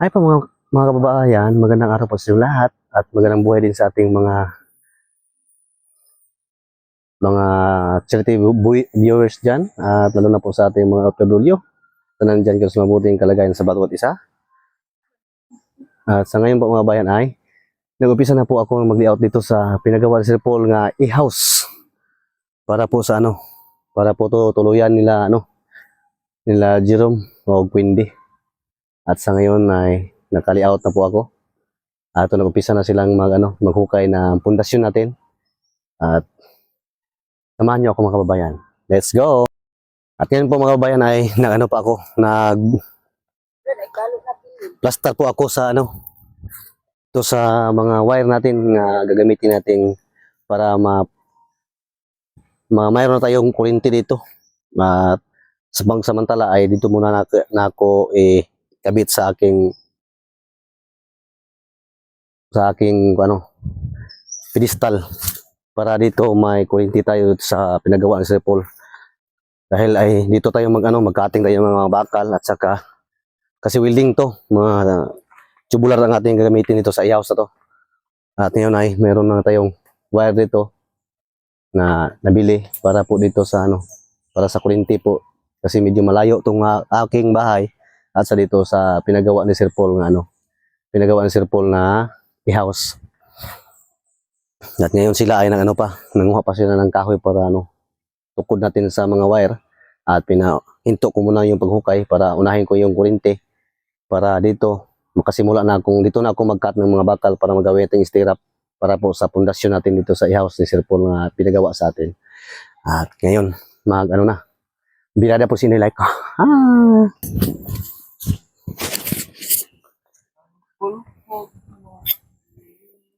Ay po mga kababayan, magandang araw po sa inyo lahat at magandang buhay din sa ating mga charity viewers dyan at lalo na po sa ating mga OFW na nandyan kayo sa mabuting kalagayan sa bawat isa. At sa ngayon po mga bayan ay nag-upisa na po ako mag-layout dito sa pinagawa ni Sir Paul nga e-house para po sa para po to tuluyan nila Jerome o Quindi. At sa ngayon ay naka-layout na po ako. At nag-upisa na silang maghukay ng pundasyon natin. At samahan niyo ako mga kababayan. Let's go! At ngayon po mga kababayan ay pa ako, nag-plaster po ako sa to sa mga wire natin na gagamitin natin para mayroon na tayong kuryente dito. At samantala ay dito muna na ako kabit sa aking pedestal para dito may kuryente tayo sa pinagawa ni Sir Paul. Dahil ay dito tayo magkating tayo ng mga bakal at saka kasi welding to, mga tubular ang ating gagamitin dito sa i-house na to. At ngayon ay meron na tayong wire dito na nabili para po dito sa para sa kuryente po kasi medyo malayo tong aking bahay at sa dito sa pinagawa ni Sir Paul pinagawa ni Sir Paul na i-house. At ngayon sila ay nanguha pa sila ng kahoy para tukod natin sa mga wire at pinahinto ko muna yung paghukay para unahin ko yung kuryente para dito makasimula na dito na ako mag-cut ng mga bakal para magawin natin stirrup para po sa pundasyon natin dito sa i-house ni Sir Paul na pinagawa sa atin. At ngayon birada po sinilike ko.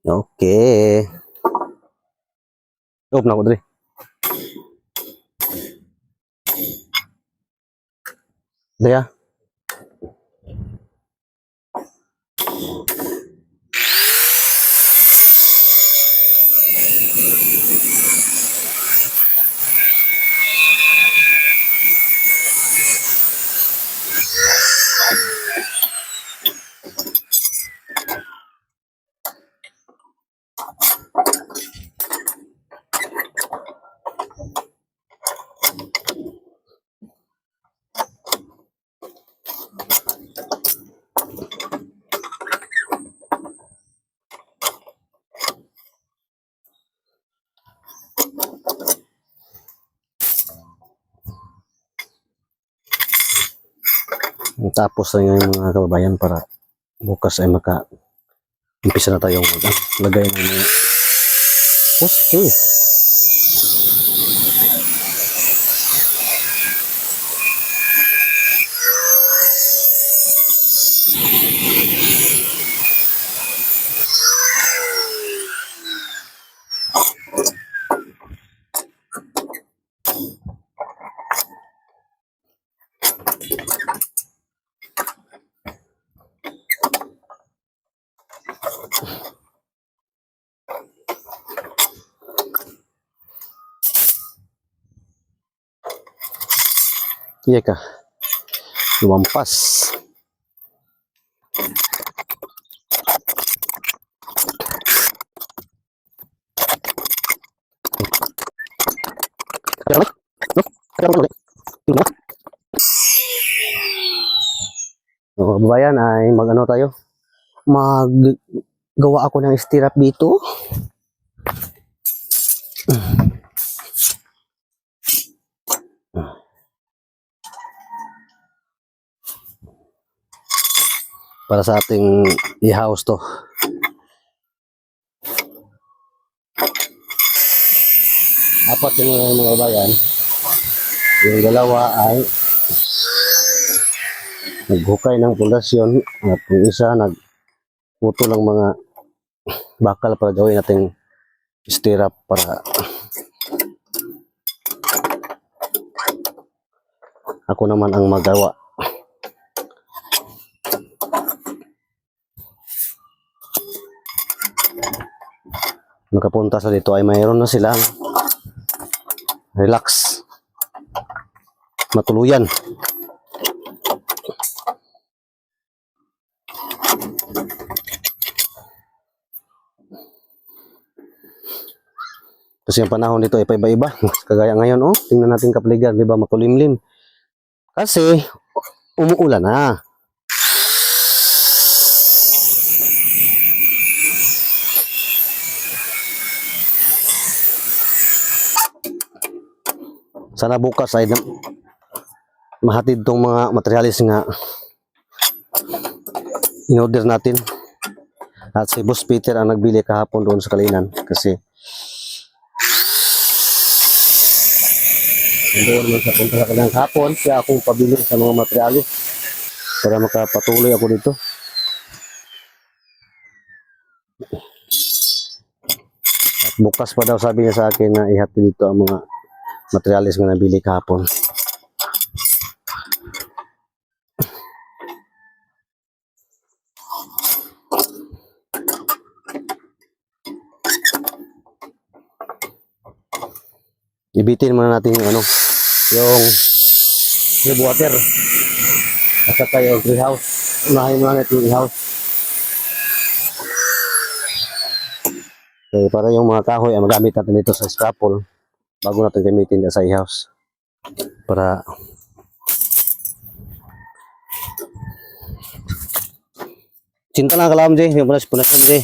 Okay. Na ko dre. Daya. Tapos na yung mga kababayan para bukas ay umpisa na tayong lagay ng mga okay. Iya kah? Lumampas. Kababayan ay tayo? Maggawa ako ng stirrup dito. Para sa ating i-house to. Apat yung mga bayan. Yung dalawa ay naghukay ng pundasyon at yung isa nagputo ng mga bakal para gawin nating stirrup para ako naman ang magawa. Makapunta sa dito ay mayroon na silang relax, matuluyan. Kasi ang panahon dito ay paiba-iba. Kagaya ngayon, oh, tingnan natin kapaligiran, di ba, makulimlim. Kasi, umuulan na. Sana bukas ay mahatid tong mga materialis nga in-order natin. At si Boss Peter ang nagbili kahapon doon sa Kalinan. Kasi, doon naman sa punta sa kanilang hapon, kaya akong pabili sa mga materialis para makapatuloy ako dito. At bukas pa daw sabi niya sa akin na ihati dito ang mga materialis na nabili kahapon. Ibitin muna natin yung yung tube water at saka yung greenhouse. Unahin muna natin yung greenhouse. Okay, para yung mga kahoy ay magamit natin dito sa scaffold bago natin gamitin sa i-house. Para cinta lang kalam Jay, yung punas Jay.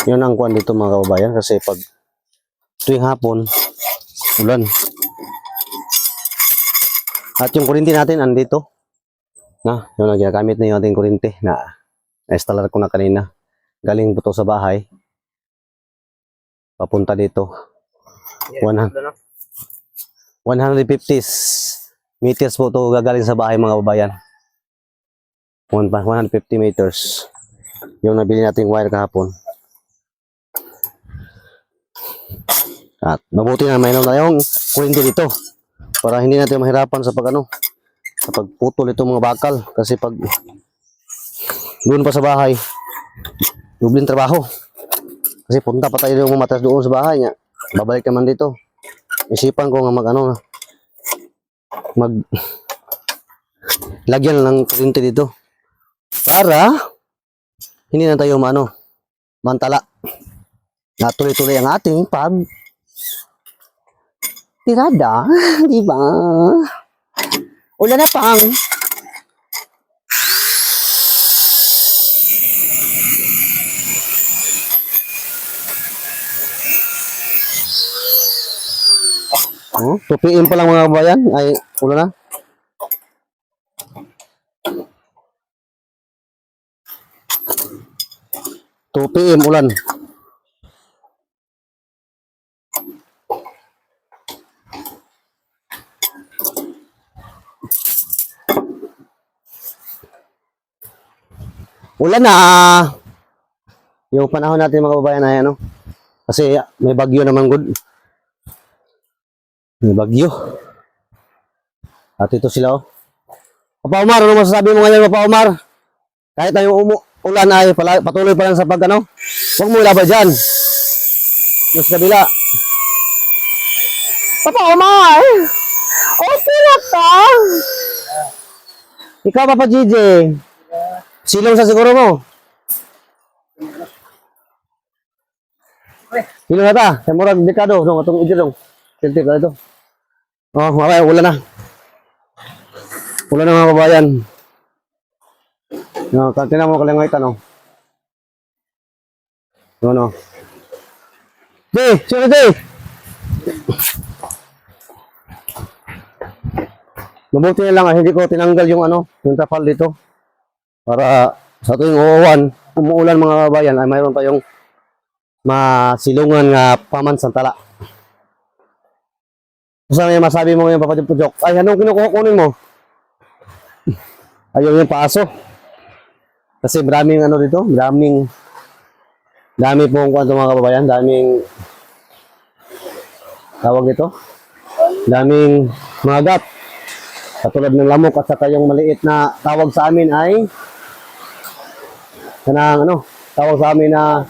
Yun ang kuwan dito mga kababayan kasi pag tuwing hapon, ulan. At yung kurinti natin andito. Na, yung ginagamit na yung ating kurinti na installer ko na kanina. Galing po to sa bahay. Papunta dito. 150 meters po to gagaling sa bahay mga kababayan. 150 meters. Yung nabili nating wire kahapon. At mabuti na mayroon tayong kuryente dito para hindi natin mahirapan sa sa pagputol itong mga bakal kasi pag doon pa sa bahay dubling trabaho kasi punta pa tayo ng matas doon sa bahay niya, babalik naman dito. Isipan ko nga mag lagyan ng kuryente dito para hindi na tayo mantala na tuloy-tuloy ang ating tirada, di ba? Ulan na pang. Oh, 2 PM pa lang mga kabayan ay ulan na. PM ulan. Ulan na. Yung panahon natin mga kababayan ay kasi may bagyo naman good. May bagyo. At ito sila oh. Papa Omar, ano masasabi mo ngayon Papa Omar? Kahit na yung ulan ay patuloy pa lang sa huwag mo ilabay dyan. Yung sa kabila. Papa Omar! Okay na ka? Ikaw Papa JJ. Silong sa siguro mo. Silong na ta. Sa murag dekado. Itong ito dong. Tiltip na ito. Oh, mamaya, ulan na. Ulan na mga kabayan. No, kantina mo kalangay tanong. No. Sino di? Mabuti na lang hindi ko tinanggal yung yung tapal dito. Para sa tuwing umuulan mga kabayan ay mayroon tayong masilungan nga pamansantala. Saan may masabi mo ngayon, Papa Jok? Ay, anong kinukunin mo? Ayaw yung paaso. Kasi maraming dito, dami pong kwanto mga kababayan, daming tawag dito, daming mga gat. Katulad ng lamok at saka yung maliit na tawag sa amin ay tawag sa amin na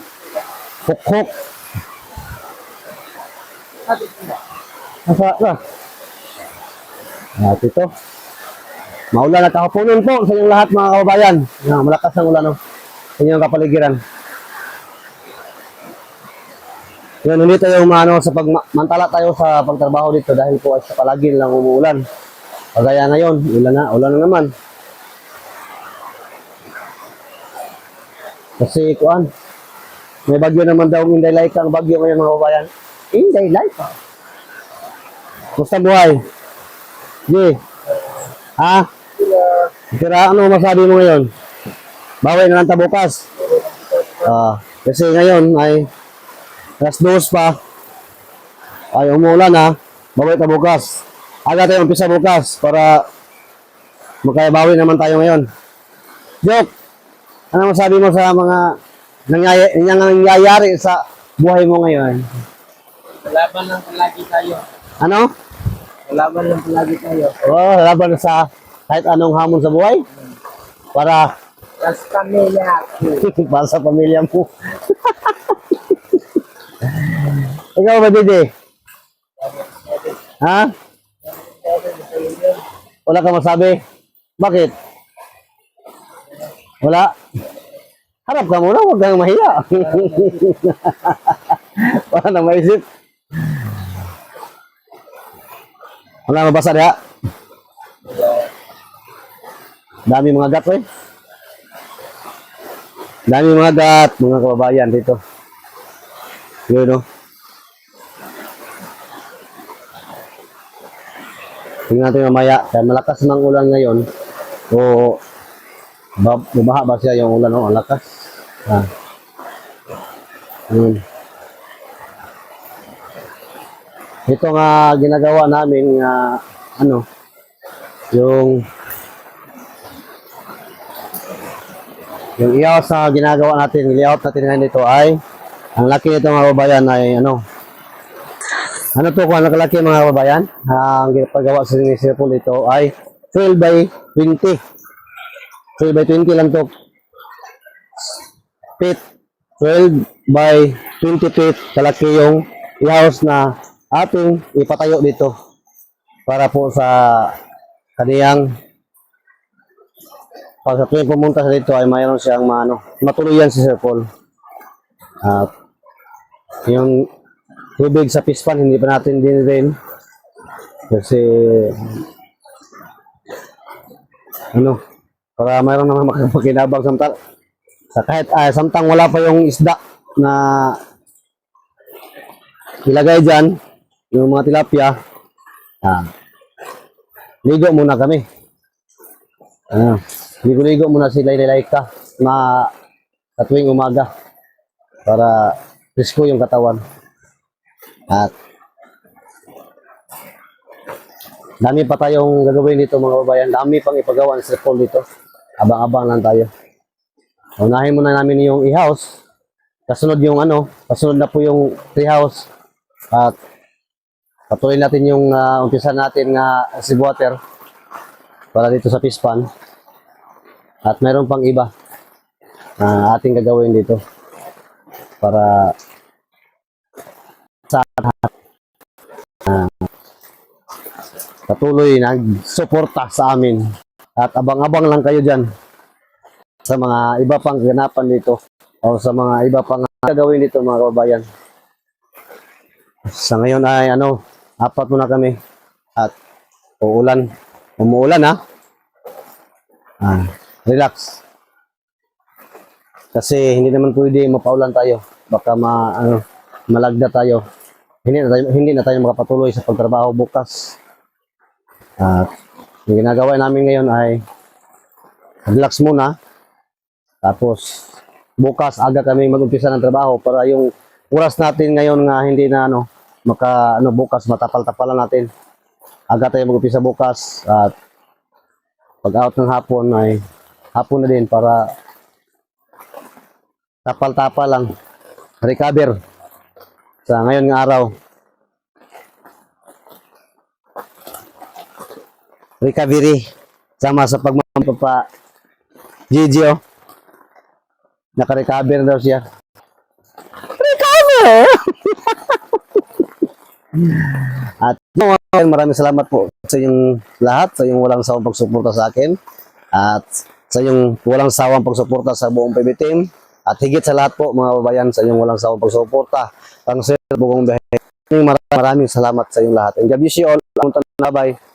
huk-huk. At ito. Maulan at kahaponon po sa inyong lahat mga kababayan. Malakas ang ulan sa inyong kapaligiran. Yun, hindi tayo umano sa pagmantala tayo sa pagtrabaho dito dahil po ay sa palagi lang umuulan. Kagaya ngayon, ulan na naman. Kasi kuan, may bagyo naman daw Inday Laika ang bagyo ngayon mga kababayan. Inday Laika. Kumusta buhay? Di. Ha? Kira ano masabi mo ngayon? Bawi na lang ta bukas. Kasi ngayon ay alas 2 pa. Ay umuulan ha. Bawi ta bukas. Aga tayo umpisa bukas para makabawi naman tayo ngayon. Joke! Ano masabi mo sa mga nangyayari sa buhay mo ngayon? Laban lang palagi tayo. Ano? Laban lang palagi tayo. Laban sa kahit anong hamon sa buhay? Para Sa pamilya. para sa pamilya mo. Ikaw ba, Didi? Ha? Wala ka masabi? Bakit? Wala? Harap ka muna, huwag kang mahiya. Wala na maisip. Wala mabasa niya? Dami mga gat, eh. Dami mga gat, mga kababayan dito. Yun, no? Tingnan natin mamaya. Kaya malakas ng ulan ngayon. O, bumaha ba siya yung ulan, no? Ang lakas. Yun. Ito nga ginagawa namin, yung iyaw sa ginagawa natin, layout natin ngayon dito ay, ang laki nito mga kababayan ay ano to kung nakalaki mga kababayan? Ang paggawa sa Sir Paul ito ay 12 by 20. 12 by 20 lang to. Feet. 12 by 20 feet. Kalaki yung i-house na ating ipatayo dito. Para po sa kaniyang pag sa tuwing pumunta sa dito ay mayroon siyang matuluyan si Sir Paul. At yung tubig sa pispan hindi pa natin din kasi para mayroon naman makapakinabang sa kahit samtang wala pa yung isda na ilagay dyan yung mga tilapia, ligo muna kami. Ligo-ligo muna sila Laika sa tuwing umaga para presko yung katawan. At dami pa tayong gagawin dito mga kababayan. Dami pang ipagawa ng Sir Paul dito. Abang-abang lang tayo. Unahin muna namin yung i-house. Kasunod na po yung tree-house. At patuloy natin yung umpisa natin nga seawater para dito sa pispan. At mayroon pang iba na ating gagawin dito para sa patuloy nagsuporta sa amin. At abang-abang lang kayo dyan sa mga iba pang ganapan dito o sa mga iba pang gagawin dito mga kababayan. Sa ngayon ay 4 muna kami at umuulan relax. Kasi hindi naman pwede mapaulan tayo. Baka malagda tayo. Hindi na tayo makapatuloy sa pagtrabaho bukas. At yung ginagawa namin ngayon ay relax muna. Tapos bukas aga kami mag-umpisa ng trabaho para yung oras natin ngayon nga hindi na bukas matapal-tapalan natin. Aga tayo mag-umpisa bukas at pag out ng hapon ay hapon na din para tapal-tapal lang recover sa ngayon ng araw. Recovery sama sa pagmamapa Gigi naka-recover daw siya. Recover! At No, maraming salamat po sa inyong lahat, sa inyong walang sawang pagsuporta sa akin at sa inyong walang sawang pagsuporta sa buong PB team at higit sa lahat po mga babayan sa inyong walang sawang pagsuporta. Ang Sir Bugong Biyahe. Maraming salamat sa inyong lahat. And God bless you all. Bye.